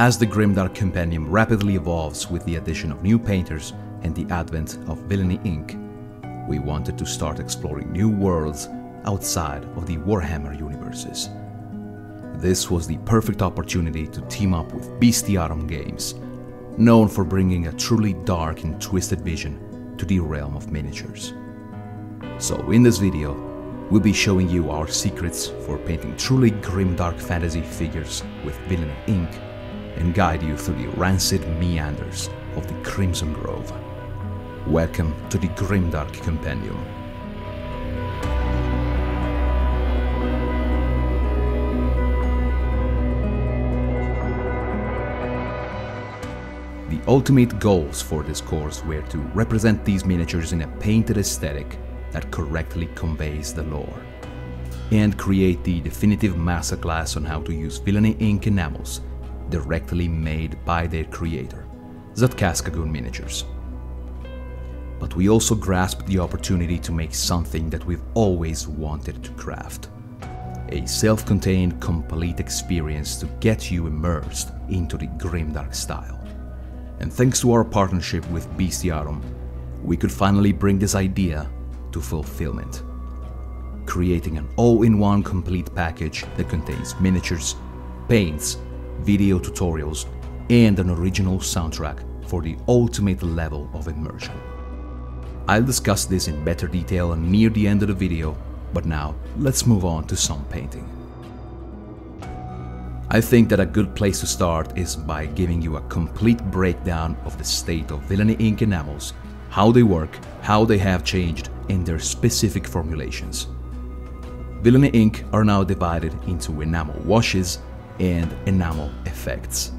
As the Grimdark Compendium rapidly evolves with the addition of new painters and the advent of Villainy Ink, we wanted to start exploring new worlds outside of the Warhammer universes. This was the perfect opportunity to team up with Bestiarum Games, known for bringing a truly dark and twisted vision to the realm of miniatures. So in this video, we'll be showing you our secrets for painting truly grimdark fantasy figures with Villainy Ink and guide you through the rancid meanders of the Crimson Grove. Welcome to the Grimdark Compendium. The ultimate goals for this course were to represent these miniatures in a painted aesthetic that correctly conveys the lore, and create the definitive masterclass on how to use Villainy Ink Enamels directly made by their creator, Kaskagun Miniatures. But we also grasped the opportunity to make something that we've always wanted to craft. A self-contained, complete experience to get you immersed into the grimdark style. And thanks to our partnership with Bestiarum, we could finally bring this idea to fulfillment, creating an all-in-one complete package that contains miniatures, paints, video tutorials, and an original soundtrack for the ultimate level of immersion. I'll discuss this in better detail near the end of the video, but now let's move on to some painting. I think that a good place to start is by giving you a complete breakdown of the state of Villainy Ink Enamels, how they work, how they have changed, and their specific formulations. Villainy Ink are now divided into enamel washes and enamel effects.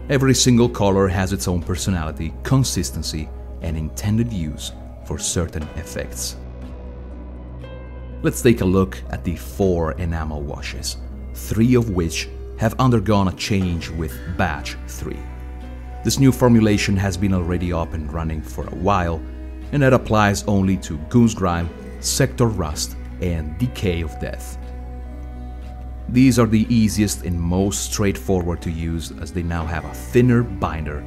Every single color has its own personality, consistency, and intended use for certain effects. Let's take a look at the 4 enamel washes, 3 of which have undergone a change with batch 3. This new formulation has been already up and running for a while, and that applies only to Goose Grime, Sector Rust, and Decay of Death. These are the easiest and most straightforward to use, as they now have a thinner binder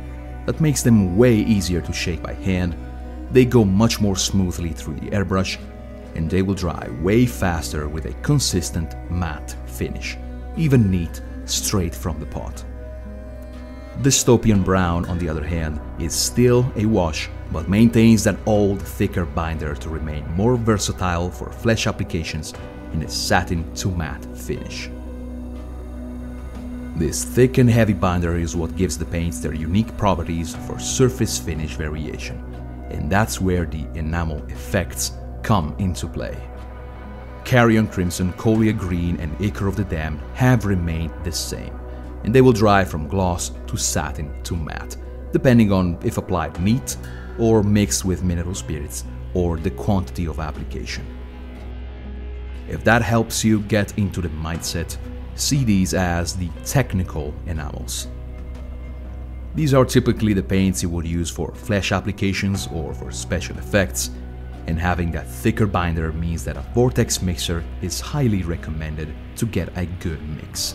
that makes them way easier to shake by hand. They go much more smoothly through the airbrush, and they will dry way faster with a consistent matte finish, even neat straight from the pot. Dystopian Brown, on the other hand, is still a wash, but maintains that old, thicker binder to remain more versatile for flesh applications in a satin to matte finish. This thick and heavy binder is what gives the paints their unique properties for surface finish variation, and that's where the enamel effects come into play. Carrion Crimson, Colia Green, and Acre of the Damned have remained the same, and they will dry from gloss to satin to matte, depending on if applied neat or mixed with mineral spirits or the quantity of application. If that helps you get into the mindset, see these as the technical enamels. These are typically the paints you would use for flesh applications or for special effects, and having that thicker binder means that a vortex mixer is highly recommended to get a good mix.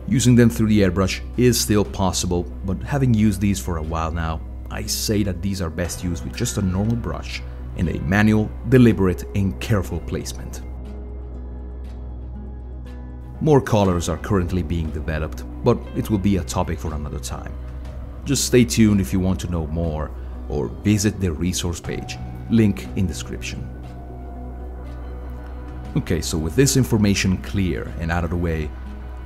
Using them through the airbrush is still possible, but having used these for a while now, I say that these are best used with just a normal brush and a manual, deliberate, and careful placement. More colors are currently being developed, but it will be a topic for another time. Just stay tuned if you want to know more, or visit their resource page, link in description. Okay, so with this information clear and out of the way,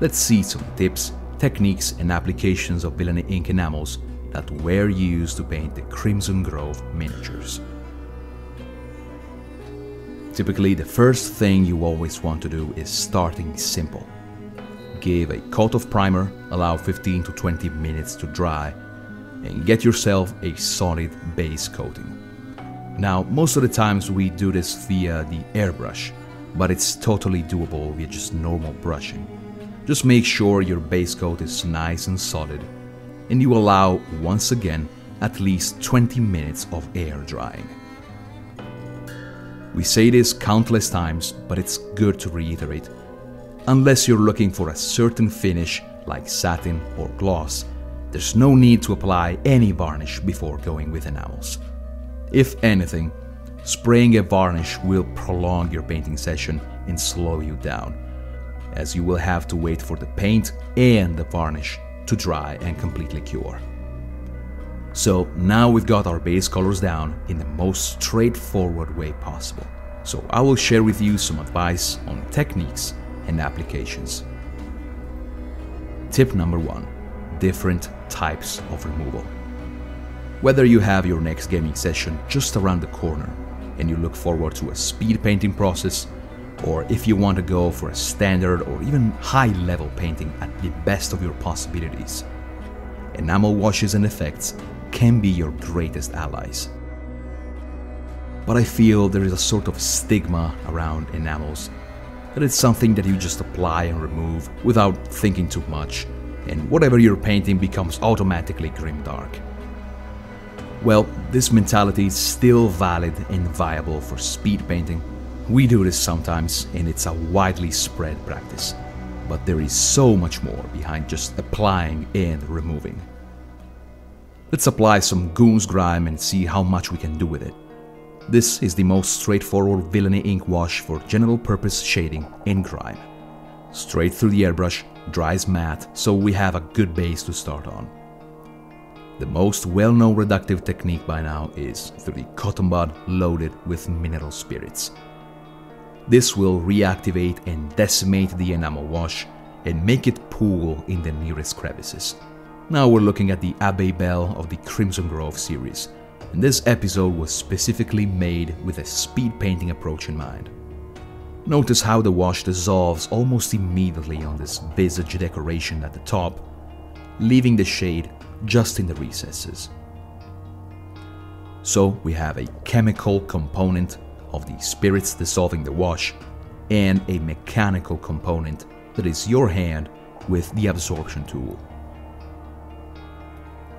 let's see some tips, techniques, and applications of Villainy Ink Enamels that were used to paint the Crimson Grove miniatures. Typically, the first thing you always want to do is starting simple. Give a coat of primer, allow 15 to 20 minutes to dry, and get yourself a solid base coating. Now, most of the times we do this via the airbrush, but it's totally doable via just normal brushing. Just make sure your base coat is nice and solid, and you allow, once again, at least 20 minutes of air drying. We say this countless times, but it's good to reiterate. Unless you're looking for a certain finish like satin or gloss, there's no need to apply any varnish before going with enamels. If anything, spraying a varnish will prolong your painting session and slow you down, as you will have to wait for the paint and the varnish to dry and completely cure. So now we've got our base colors down in the most straightforward way possible. So I will share with you some advice on techniques and applications. Tip number 1. Different types of removal. Whether you have your next gaming session just around the corner and you look forward to a speed painting process, or if you want to go for a standard or even high-level painting at the best of your possibilities, enamel washes and effects can be your greatest allies. But I feel there is a sort of stigma around enamels, that it's something that you just apply and remove without thinking too much, and whatever you're painting becomes automatically grimdark. Well, this mentality is still valid and viable for speed painting. We do this sometimes, and it's a widely spread practice, but there is so much more behind just applying and removing. Let's apply some Goon's Grime and see how much we can do with it. This is the most straightforward Villainy ink wash for general purpose shading in grime. Straight through the airbrush, dries matte, so we have a good base to start on. The most well-known reductive technique by now is through the cotton bud loaded with mineral spirits. This will reactivate and decimate the enamel wash and make it pool in the nearest crevices. Now we're looking at the Abbey Bell of the Crimson Grove series, and this episode was specifically made with a speed painting approach in mind. Notice how the wash dissolves almost immediately on this visage decoration at the top, leaving the shade just in the recesses. So we have a chemical component of the spirits dissolving the wash and a mechanical component that is your hand with the absorption tool.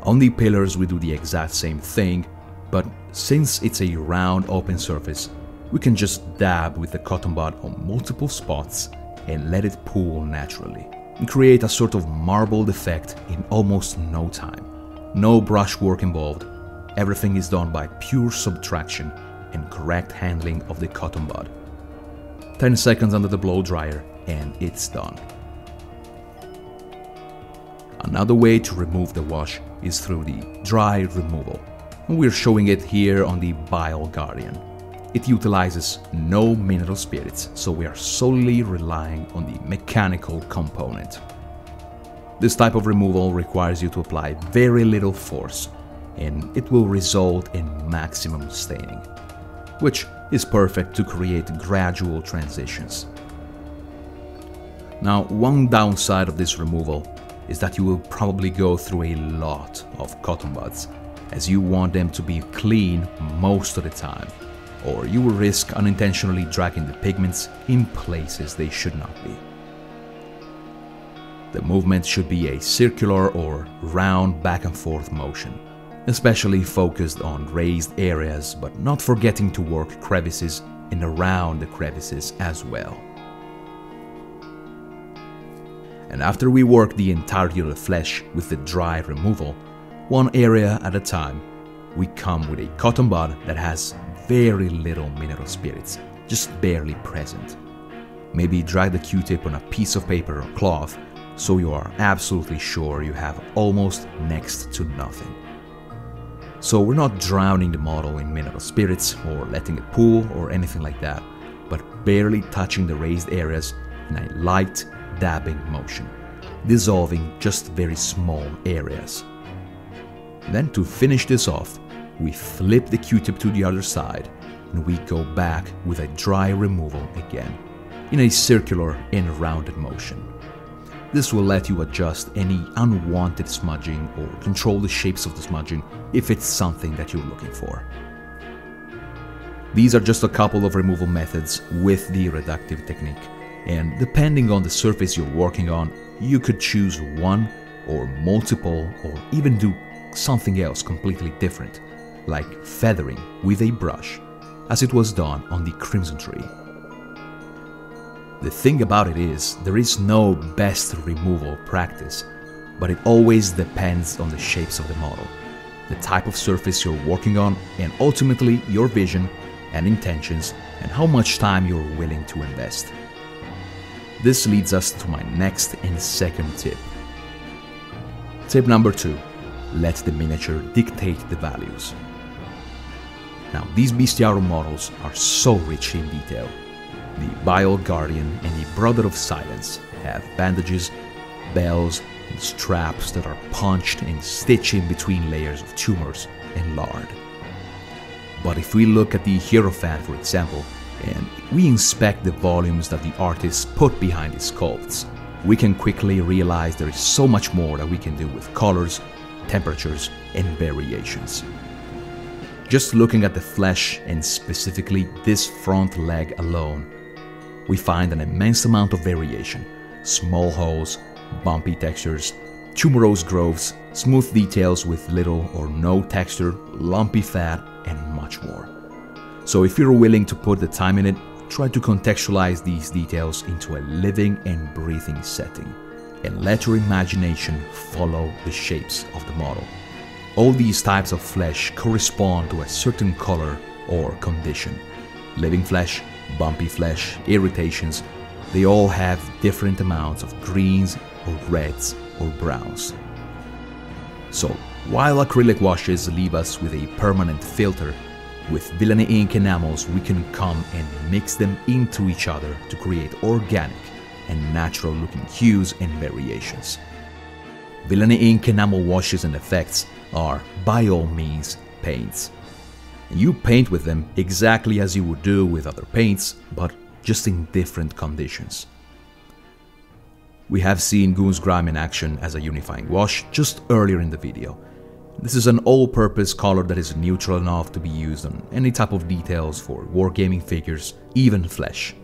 On the pillars we do the exact same thing, but since it's a round open surface, we can just dab with the cotton bud on multiple spots and let it pool naturally, and create a sort of marbled effect in almost no time. No brushwork involved, everything is done by pure subtraction and correct handling of the cotton bud. 10 seconds under the blow dryer and it's done. Another way to remove the wash is through the dry removal, and we're showing it here on the Bile Guardian. It utilizes no mineral spirits, so we are solely relying on the mechanical component. This type of removal requires you to apply very little force, and it will result in maximum staining, which is perfect to create gradual transitions. Now, one downside of this removal is that you will probably go through a lot of cotton buds, as you want them to be clean most of the time, or you will risk unintentionally dragging the pigments in places they should not be. The movement should be a circular or round back and forth motion, especially focused on raised areas, but not forgetting to work crevices and around the crevices as well. And after we work the entirety of the flesh with the dry removal, one area at a time, we come with a cotton bud that has very little mineral spirits, just barely present. Maybe drag the Q-tip on a piece of paper or cloth so you are absolutely sure you have almost next to nothing. So we're not drowning the model in mineral spirits or letting it pool or anything like that, but barely touching the raised areas in a light dabbing motion, dissolving just very small areas. Then to finish this off, we flip the Q-tip to the other side and we go back with a dry removal again, in a circular and rounded motion. This will let you adjust any unwanted smudging or control the shapes of the smudging if it's something that you're looking for. These are just a couple of removal methods with the reductive technique, and depending on the surface you're working on, you could choose one or multiple, or even do something else completely different, like feathering with a brush, as it was done on the Crimson Tree. The thing about it is, there is no best removal practice, but it always depends on the shapes of the model, the type of surface you're working on, and ultimately your vision and intentions and how much time you're willing to invest. This leads us to my next and second tip. Tip number 2. Let the miniature dictate the values. Now, these Bestiarum models are so rich in detail. The Vile Guardian and the Brother of Silence have bandages, bells, and straps that are punched and stitched in between layers of tumors and lard. But if we look at the Hierophant, for example, and we inspect the volumes that the artists put behind his sculpts, we can quickly realize there is so much more that we can do with colors, temperatures, and variations. Just looking at the flesh, and specifically this front leg alone, we find an immense amount of variation: small holes, bumpy textures, tuberose growths, smooth details with little or no texture, lumpy fat, and much more. So if you're willing to put the time in it, try to contextualize these details into a living and breathing setting, and let your imagination follow the shapes of the model. All these types of flesh correspond to a certain color or condition. Living flesh, bumpy flesh, irritations, they all have different amounts of greens or reds or browns. So, while acrylic washes leave us with a permanent filter, with Villainy Ink Enamels we can come and mix them into each other to create organic and natural looking hues and variations. Villainy Ink Enamel washes and effects are, by all means, paints. You paint with them exactly as you would do with other paints, but just in different conditions. We have seen Grimdark in action as a unifying wash just earlier in the video. This is an all-purpose color that is neutral enough to be used on any type of details for wargaming figures, even flesh.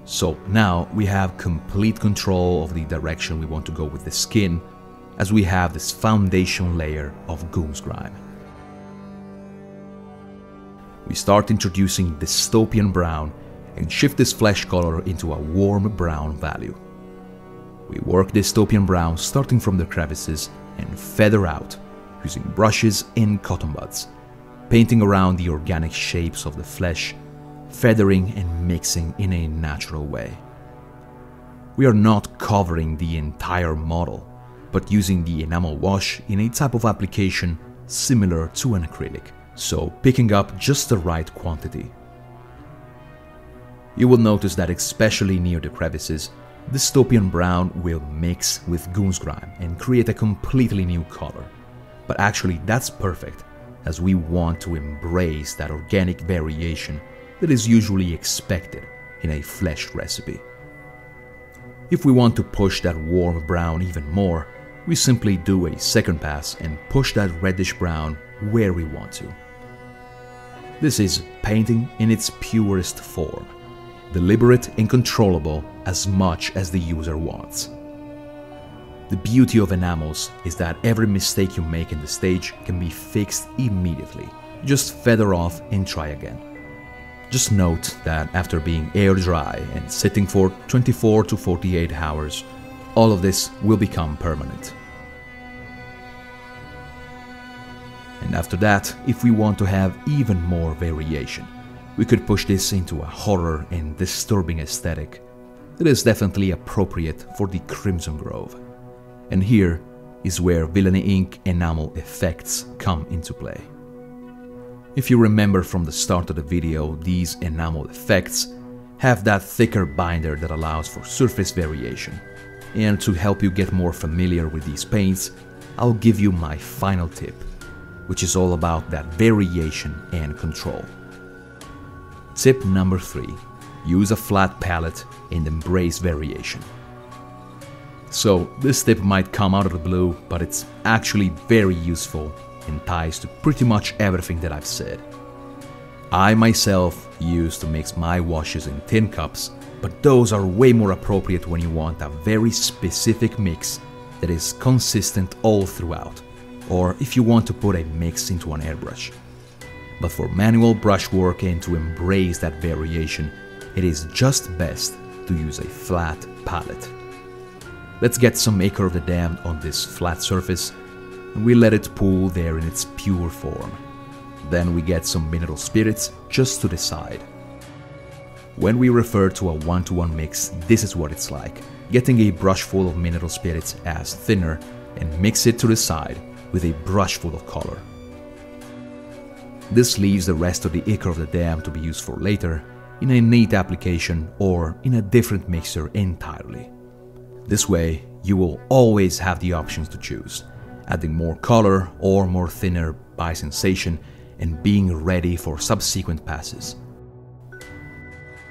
So now we have complete control of the direction we want to go with the skin, as we have this foundation layer of Grimdark. We start introducing dystopian brown and shift this flesh color into a warm brown value. We work dystopian brown starting from the crevices and feather out, using brushes and cotton buds, painting around the organic shapes of the flesh, feathering and mixing in a natural way. We are not covering the entire model, but using the enamel wash in a type of application similar to an acrylic, so picking up just the right quantity. You will notice that especially near the crevices, dystopian brown will mix with Grimdark and create a completely new color. But actually that's perfect, as we want to embrace that organic variation that is usually expected in a flesh recipe. If we want to push that warm brown even more, we simply do a second pass and push that reddish brown where we want to. This is painting in its purest form, deliberate and controllable as much as the user wants. The beauty of enamels is that every mistake you make in the stage can be fixed immediately. Just feather off and try again. Just note that after being air dry and sitting for 24 to 48 hours, all of this will become permanent. And after that, if we want to have even more variation, we could push this into a horror and disturbing aesthetic that is definitely appropriate for the Crimson Grove. And here is where Villainy Ink Enamel effects come into play. If you remember from the start of the video, these enamel effects have that thicker binder that allows for surface variation. And to help you get more familiar with these paints, I'll give you my final tip, which is all about that variation and control. Tip number 3. Use a flat palette and embrace variation. So this tip might come out of the blue, but it's actually very useful and ties to pretty much everything that I've said. I myself used to mix my washes in tin cups, but those are way more appropriate when you want a very specific mix that is consistent all throughout, or if you want to put a mix into an airbrush. But for manual brushwork and to embrace that variation, it is just best to use a flat palette. Let's get some Ichor of the Damned on this flat surface, and we let it pool there in its pure form. Then we get some mineral spirits just to the side. When we refer to a 1-to-1 mix, this is what it's like. Getting a brush full of mineral spirits as thinner and mix it to the side with a brush full of color. This leaves the rest of the Ichor of the Damned to be used for later, in a neat application or in a different mixer entirely. This way, you will always have the options to choose, adding more color or more thinner by sensation and being ready for subsequent passes.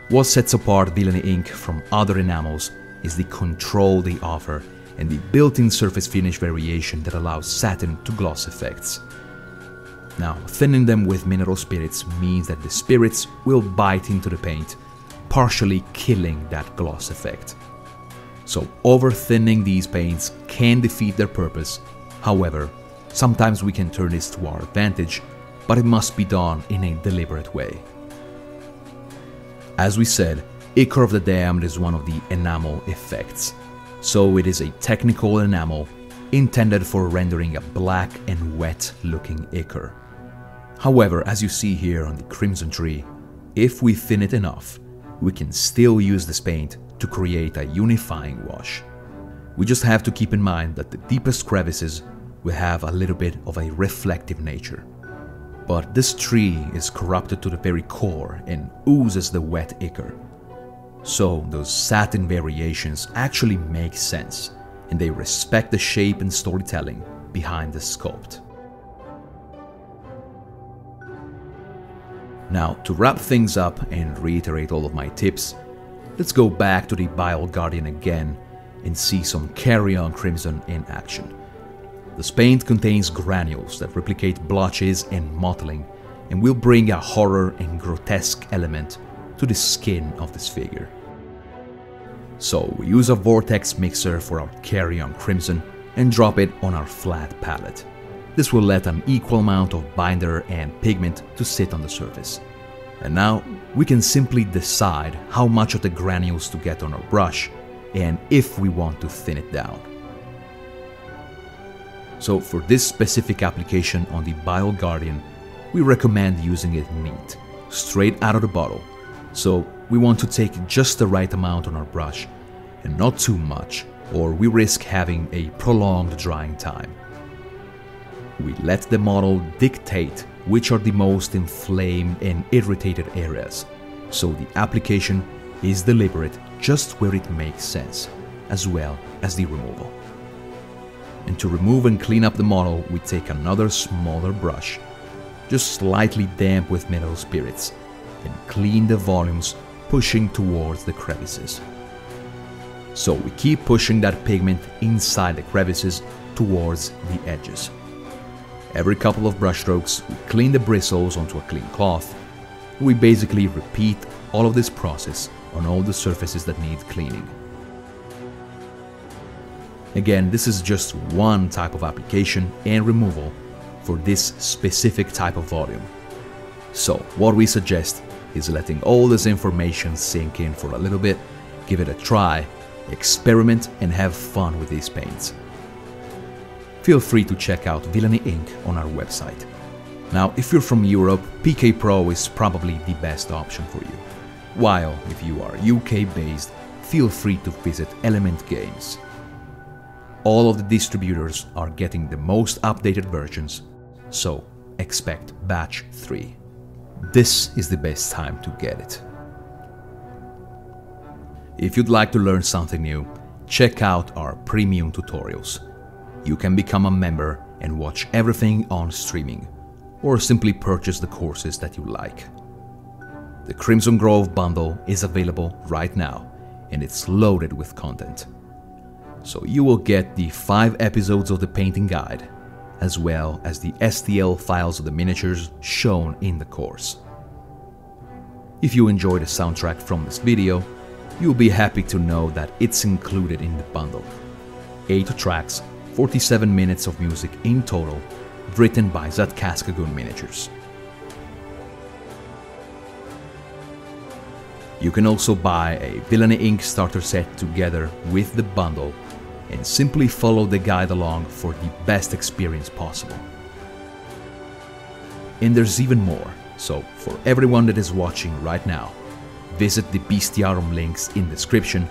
What sets apart Villainy Ink from other enamels is the control they offer and the built-in surface finish variation that allows satin to gloss effects. Now, thinning them with mineral spirits means that the spirits will bite into the paint, partially killing that gloss effect. So over-thinning these paints can defeat their purpose. However, sometimes we can turn this to our advantage, but it must be done in a deliberate way. As we said, Ichor of the Damned is one of the enamel effects, so it is a technical enamel intended for rendering a black and wet looking ichor. However, as you see here on the Crimson Tree, if we thin it enough, we can still use this paint to create a unifying wash. We just have to keep in mind that the deepest crevices will have a little bit of a reflective nature. But this tree is corrupted to the very core and oozes the wet ichor. So those satin variations actually make sense, and they respect the shape and storytelling behind the sculpt. Now, to wrap things up and reiterate all of my tips, let's go back to the Bile Guardian again and see some Carry-On Crimson in action. This paint contains granules that replicate blotches and mottling and will bring a horror and grotesque element to the skin of this figure. So we use a vortex mixer for our Carry-On Crimson and drop it on our flat palette. This will let an equal amount of binder and pigment to sit on the surface. And now we can simply decide how much of the granules to get on our brush and if we want to thin it down. So for this specific application on the Bile Guardian, we recommend using it neat, straight out of the bottle. So we want to take just the right amount on our brush and not too much, or we risk having a prolonged drying time. We let the model dictate which are the most inflamed and irritated areas, so the application is deliberate just where it makes sense, as well as the removal. And to remove and clean up the model, we take another smaller brush, just slightly damp with mineral spirits, and clean the volumes, pushing towards the crevices. So we keep pushing that pigment inside the crevices towards the edges. Every couple of brush strokes, we clean the bristles onto a clean cloth. We basically repeat all of this process on all the surfaces that need cleaning. Again, this is just one type of application and removal for this specific type of volume. So what we suggest is letting all this information sink in for a little bit, give it a try, experiment and have fun with these paints. Feel free to check out Villainy Ink on our website. Now, if you're from Europe, PK Pro is probably the best option for you. While if you are UK based, feel free to visit Element Games. All of the distributors are getting the most updated versions, so expect batch 3. This is the best time to get it. If you'd like to learn something new, check out our premium tutorials. You can become a member and watch everything on streaming, or simply purchase the courses that you like. The Crimson Grove bundle is available right now, and it's loaded with content. So you will get the 5 episodes of the painting guide, as well as the STL files of the miniatures shown in the course. If you enjoyed the soundtrack from this video, you'll be happy to know that it's included in the bundle. 8 tracks, 47 minutes of music in total, written by Bestiarum Miniatures. You can also buy a Villainy Ink starter set together with the bundle and simply follow the guide along for the best experience possible. And there's even more, so for everyone that is watching right now, visit the Bestiarum links in the description,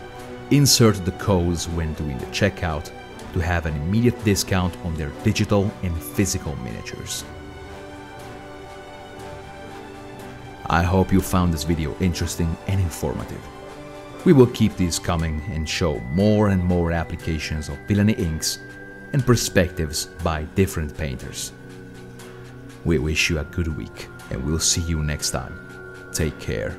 insert the codes when doing the checkout to have an immediate discount on their digital and physical miniatures. I hope you found this video interesting and informative. We will keep these coming and show more and more applications of Villainy inks and perspectives by different painters. We wish you a good week and we'll see you next time. Take care.